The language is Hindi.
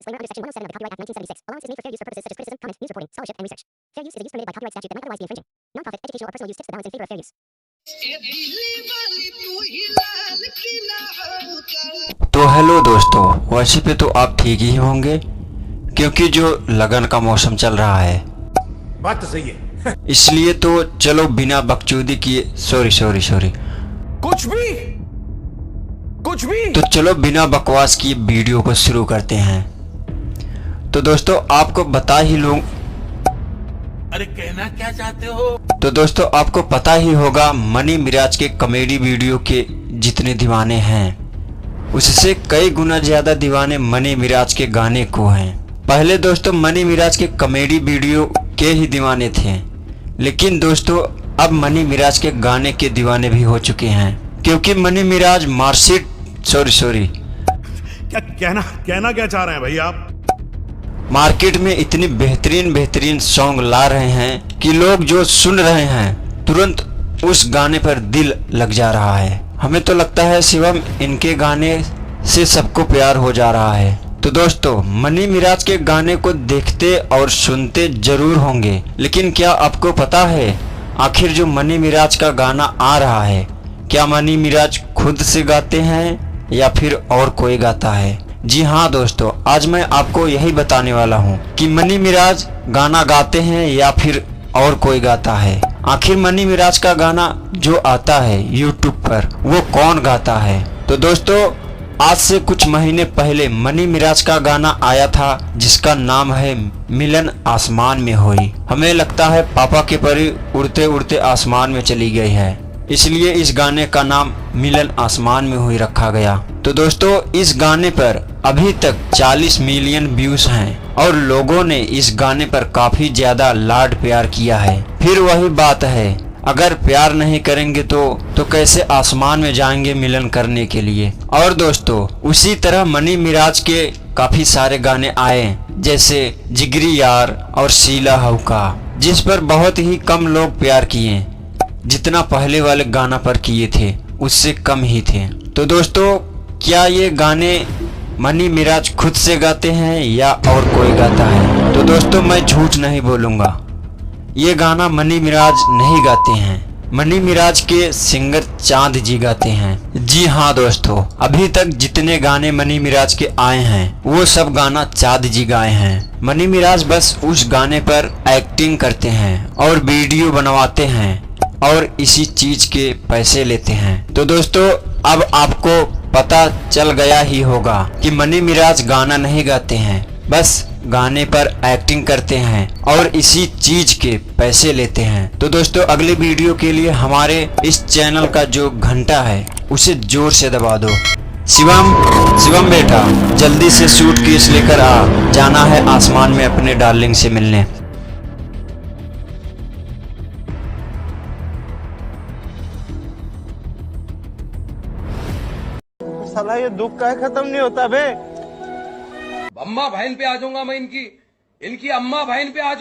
Disclaimer under Section 107 of the Copyright Act 1976. Allowance is made for fair use for purposes such as criticism, comment, news reporting, scholarship, and research. Fair use is a use permitted by copyright statute that might otherwise be infringing. Non-profit, educational, or personal use tips the balance in favor of fair use. तो हेलो दोस्तों, वैसे पे तो आप ठीक ही होंगे क्योंकि जो लगन का मौसम चल रहा है। बात तो सही है। इसलिए तो चलो बिना बकचोदी किए सॉरी कुछ भी तो चलो बिना बकवास किए वीडियो को शुरू करते हैं। तो दोस्तों आपको बता ही लूं, अरे कहना क्या चाहते हो? तो दोस्तों आपको पता ही होगा मनी मिराज के कॉमेडी वीडियो के जितने दीवाने हैं उससे कई गुना ज्यादा दीवाने मनी मिराज के गाने को हैं। पहले दोस्तों मनी मिराज के कॉमेडी वीडियो के ही दीवाने थे, लेकिन दोस्तों अब मनी मिराज के गाने के दीवाने भी हो चुके हैं क्योंकि मनी मिराज मार्कशीट क्या कहना क्या चाह रहे हैं भाई आप? मार्केट में इतनी बेहतरीन सॉन्ग ला रहे हैं कि लोग जो सुन रहे हैं तुरंत उस गाने पर दिल लग जा रहा है। हमें तो लगता है शिवम इनके गाने से सबको प्यार हो जा रहा है। तो दोस्तों मनी मिराज के गाने को देखते और सुनते जरूर होंगे, लेकिन क्या आपको पता है आखिर जो मनी मिराज का गाना आ रहा है क्या मनी मिराज खुद से गाते हैं या फिर और कोई गाता है? जी हाँ दोस्तों, आज मैं आपको यही बताने वाला हूँ कि मनी मिराज गाना गाते हैं या फिर और कोई गाता है। आखिर मनी मिराज का गाना जो आता है यूट्यूब पर वो कौन गाता है? तो दोस्तों आज से कुछ महीने पहले मनी मिराज का गाना आया था जिसका नाम है मिलन आसमान में हुई। हमें लगता है पापा के परी उड़ते उड़ते आसमान में चली गई है, इसलिए इस गाने का नाम मिलन आसमान में हुई रखा गया। तो दोस्तों इस गाने पर अभी तक 40 मिलियन व्यूज हैं और लोगों ने इस गाने पर काफी ज्यादा लाड प्यार किया है। फिर वही बात है, अगर प्यार नहीं करेंगे तो कैसे आसमान में जाएंगे मिलन करने के लिए। और दोस्तों उसी तरह मनी मिराज के काफी सारे गाने आए जैसे जिगरी यार और शीला हौका, जिस पर बहुत ही कम लोग प्यार किए, जितना पहले वाले गाना पर किए थे उससे कम ही थे। तो दोस्तों क्या ये गाने मनी मिराज खुद से गाते हैं या और कोई गाता है? तो दोस्तों मैं झूठ नहीं बोलूँगा, ये गाना मनी मिराज नहीं गाते हैं, मनी मिराज के सिंगर चांद जी गाते हैं। जी हाँ दोस्तों, अभी तक जितने गाने मनी मिराज के आए हैं वो सब गाना चांद जी गाए हैं। मनी मिराज बस उस गाने पर एक्टिंग करते हैं और वीडियो बनवाते हैं और इसी चीज के पैसे लेते हैं। तो दोस्तों अब आपको पता चल गया ही होगा कि मनी मिराज गाना नहीं गाते हैं, बस गाने पर एक्टिंग करते हैं और इसी चीज के पैसे लेते हैं। तो दोस्तों अगले वीडियो के लिए हमारे इस चैनल का जो घंटा है उसे जोर से दबा दो। शिवम बेटा जल्दी से सूटकेस लेकर आ, जाना है आसमान में अपने डार्लिंग से मिलने। साला ये दुख का खत्म नहीं होता बे। अम्मा बहन पे आ जाऊंगा मैं, इनकी अम्मा बहन पे आ